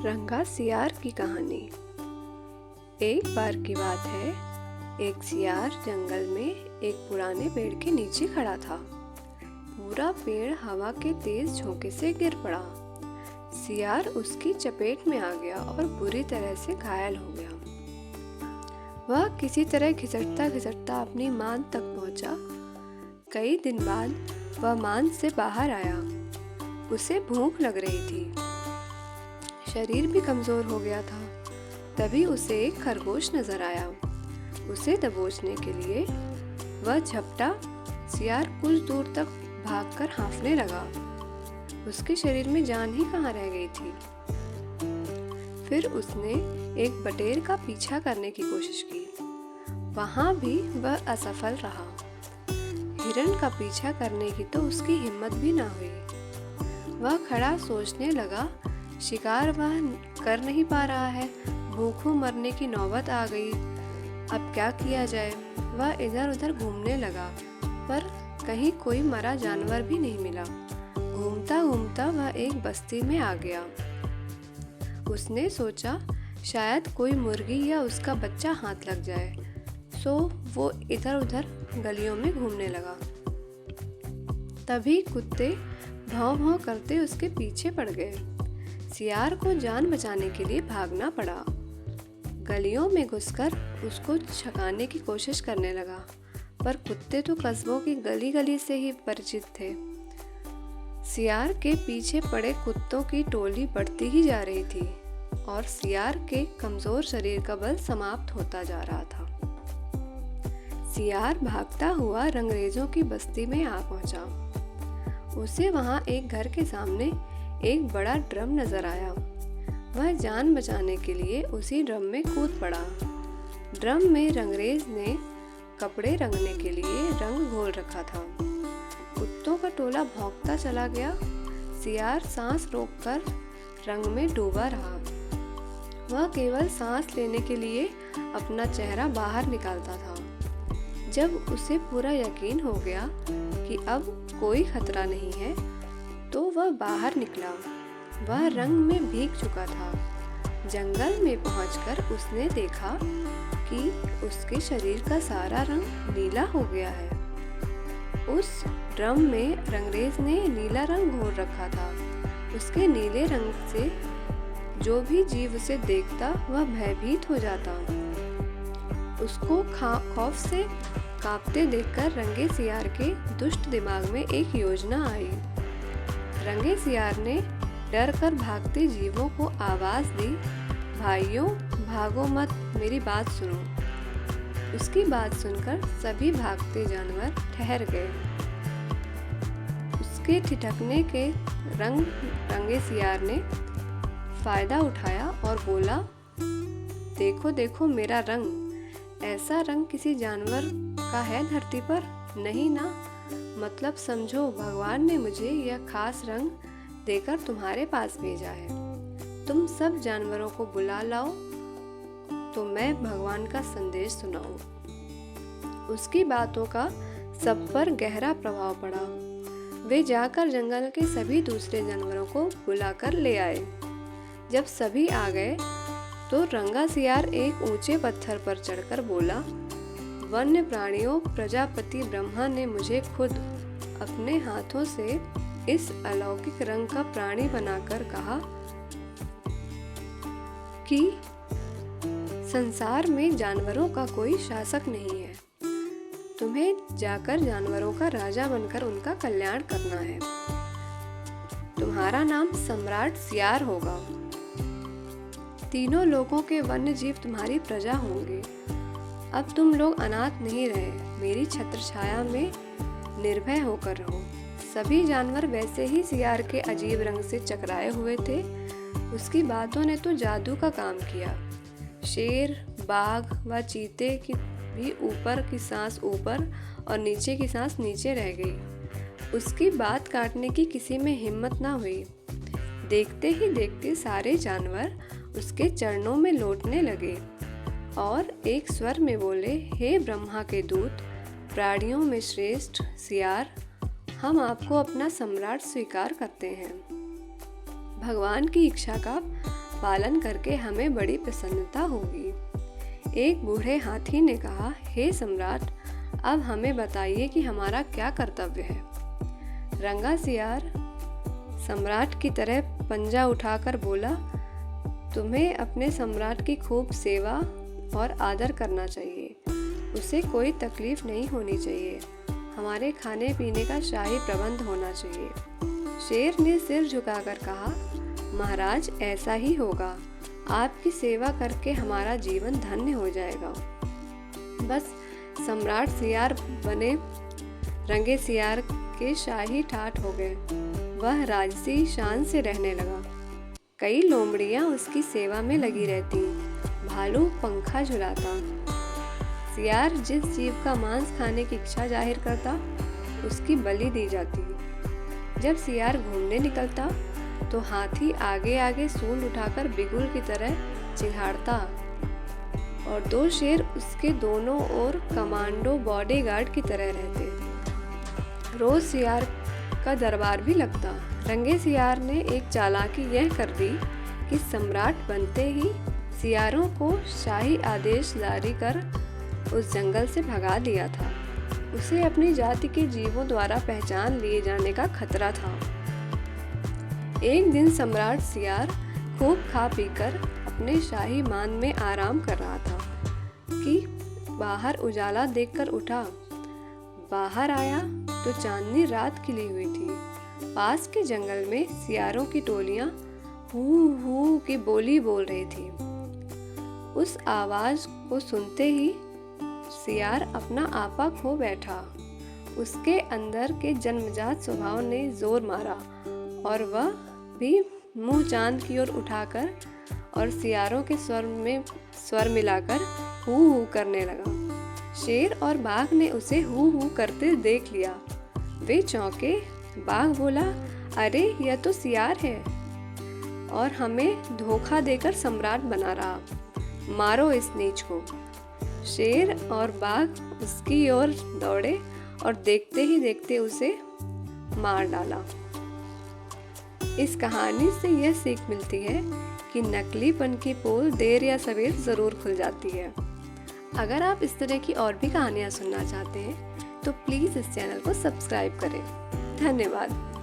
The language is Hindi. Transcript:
रंगा सियार की कहानी। एक बार की बात है, एक सियार जंगल में एक पुराने पेड़ के नीचे खड़ा था। पूरा पेड़ हवा के तेज झोंके से गिर पड़ा। सियार उसकी चपेट में आ गया और बुरी तरह से घायल हो गया। वह किसी तरह घिसटता घिसटता अपनी मांद तक पहुंचा। कई दिन बाद वह मांद से बाहर आया। उसे भूख लग रही थी, शरीर भी कमजोर हो गया था। तभी उसे एक खरगोश नजर आया। उसे दबोचने के लिए वह झपटा। सियार कुछ दूर तक भागकर हाँफने लगा। उसके शरीर में जान ही कहाँ रह गई थी। फिर उसने एक बटेर का पीछा करने की कोशिश की। वहां भी वह असफल रहा। हिरण का पीछा करने की तो उसकी हिम्मत भी ना हुई। वह खड़ा सोचने लगा, शिकार वह कर नहीं पा रहा है, भूखों मरने की नौबत आ गई, अब क्या किया जाए। वह इधर उधर घूमने लगा, पर कहीं कोई मरा जानवर भी नहीं मिला। घूमता घूमता वह एक बस्ती में आ गया। उसने सोचा शायद कोई मुर्गी या उसका बच्चा हाथ लग जाए, सो वो इधर उधर गलियों में घूमने लगा। तभी कुत्ते भौं भौं करते उसके पीछे पड़ गए। सियार को जान बचाने के लिए भागना पड़ा। गलियों में घुसकर उसको छकाने की कोशिश करने लगा, पर कुत्ते तो कस्बों की गली गली से ही परिचित थे। सियार के पीछे पड़े कुत्तों की टोली बढ़ती ही जा रही थी और सियार के कमजोर शरीर का बल समाप्त होता जा रहा था। सियार भागता हुआ रंगरेजों की बस्ती में आ पहुंचा। उसे वहां एक घर के सामने एक बड़ा ड्रम नजर आया। वह जान बचाने के लिए उसी ड्रम में कूद पड़ा। ड्रम में रंगरेज ने कपड़े रंगने के लिए रंग घोल रखा था। कुत्तों का टोला भौंकता चला गया। सियार सांस रोककर रंग में डूबा रहा। वह केवल सांस लेने के लिए अपना चेहरा बाहर निकालता था। जब उसे पूरा यकीन हो गया कि अब कोई खतरा नहीं है, तो वह बाहर निकला। वह रंग में भीग चुका था। जंगल में पहुंचकर उसने देखा कि उसके शरीर का सारा रंग नीला हो गया है। उस ड्रम में रंगरेज ने नीला रंग घोल रखा था। उसके नीले रंग से जो भी जीव उसे देखता वह भयभीत हो जाता। उसको खौफ से कांपते देखकर रंगे सियार के दुष्ट दिमाग में एक योजना आई। रंगे सियार ने डर कर भागते जीवों को आवाज दी, भाइयों भागो मत, मेरी बात सुनो। उसकी बात सुनकर सभी भागते जानवर ठहर गए। उसके ठिठकने के रंगे सियार ने फायदा उठाया और बोला, देखो देखो मेरा रंग, ऐसा रंग किसी जानवर का है धरती पर? नहीं ना। मतलब समझो, भगवान ने मुझे यह खास रंग देकर तुम्हारे पास भेजा है। तुम सब जानवरों को बुला लाओ तो मैं भगवान का संदेश सुनाऊं। उसकी बातों का सब पर गहरा प्रभाव पड़ा। वे जाकर जंगल के सभी दूसरे जानवरों को बुलाकर ले आए। जब सभी आ गए तो रंगा सियार एक ऊंचे पत्थर पर चढ़कर बोला, वन्य प्राणियों, प्रजापति ब्रह्मा ने मुझे खुद अपने हाथों से इस अलौकिक रंग का प्राणी बनाकर कहा कि संसार में जानवरों का कोई शासक नहीं है। तुम्हें जाकर जानवरों का राजा बनकर उनका कल्याण करना है। तुम्हारा नाम सम्राट सियार होगा। तीनों लोगों के वन्य जीव तुम्हारी प्रजा होंगे। अब तुम लोग अनाथ नहीं रहे, मेरी छत्र छाया में निर्भय होकर रहो। सभी जानवर वैसे ही सियार के अजीब रंग से चकराए हुए थे। उसकी बातों ने तो जादू का काम किया। शेर, बाघ व चीते की भी ऊपर की सांस ऊपर और नीचे की सांस नीचे रह गई। उसकी बात काटने की किसी में हिम्मत ना हुई। देखते ही देखते सारे जानवर उसके चरणों में लौटने लगे और एक स्वर में बोले, हे ब्रह्मा के दूत, प्राणियों में श्रेष्ठ सियार, हम आपको अपना सम्राट स्वीकार करते हैं। भगवान की इच्छा का पालन करके हमें बड़ी प्रसन्नता होगी। एक बूढ़े हाथी ने कहा, हे सम्राट, अब हमें बताइए कि हमारा क्या कर्तव्य है। रंगा सियार सम्राट की तरह पंजा उठाकर बोला, तुम्हें अपने सम्राट की खूब सेवा और आदर करना चाहिए। उसे कोई तकलीफ नहीं होनी चाहिए। हमारे खाने पीने का शाही प्रबंध होना चाहिए। शेर ने सिर झुकाकर कहा, महाराज, ऐसा ही होगा। आपकी सेवा करके हमारा जीवन धन्य हो जाएगा। बस सम्राट सियार बने रंगे सियार के शाही ठाठ हो गए। वह राजसी शान से रहने लगा। कई लोमड़ियां उसकी सेवा में लगी रहती। भालू पंखा झुलाता। सियार जिस जीव का मांस खाने की इच्छा जाहिर करता, उसकी बलि दी जाती। जब सियार घूमने निकलता तो हाथी आगे आगे सूंड उठाकर बिगुल की तरह चिढ़ाता और दो शेर उसके दोनों ओर कमांडो बॉडीगार्ड की तरह रहते। रोज सियार का दरबार भी लगता। रंगे सियार ने एक चालाकी यह कर दी कि सम्राट बनते ही सियारों को शाही आदेश जारी कर उस जंगल से भगा दिया था। उसे अपनी जाति के जीवों द्वारा पहचान लिए जाने का खतरा था। एक दिन सम्राट सियार खूब खा पीकर अपने शाही मान में आराम कर रहा था कि बाहर उजाला देखकर उठा। बाहर आया तो चांदनी रात खिली हुई थी। पास के जंगल में सियारों की टोलियां हू हू की बोली बोल रही थी। उस आवाज को सुनते ही सियार अपना आपा खो बैठा। उसके अंदर के जन्मजात स्वभाव ने जोर मारा और वह भी मुंह चांद की ओर उठाकर और सियारों के स्वर मिलाकर हू हू करने लगा। शेर और बाघ ने उसे हू हू करते देख लिया। वे चौंके। बाघ बोला, अरे यह तो सियार है और हमें धोखा देकर सम्राट बना रहा। मारो इस नीच को। शेर और बाघ उसकी ओर दौड़े और देखते ही देखते उसे मार डाला। इस कहानी से यह सीख मिलती है कि नकलीपन की पोल देर या सवेर जरूर खुल जाती है। अगर आप इस तरह की और भी कहानियाँ सुनना चाहते हैं तो प्लीज़ इस चैनल को सब्सक्राइब करें। धन्यवाद।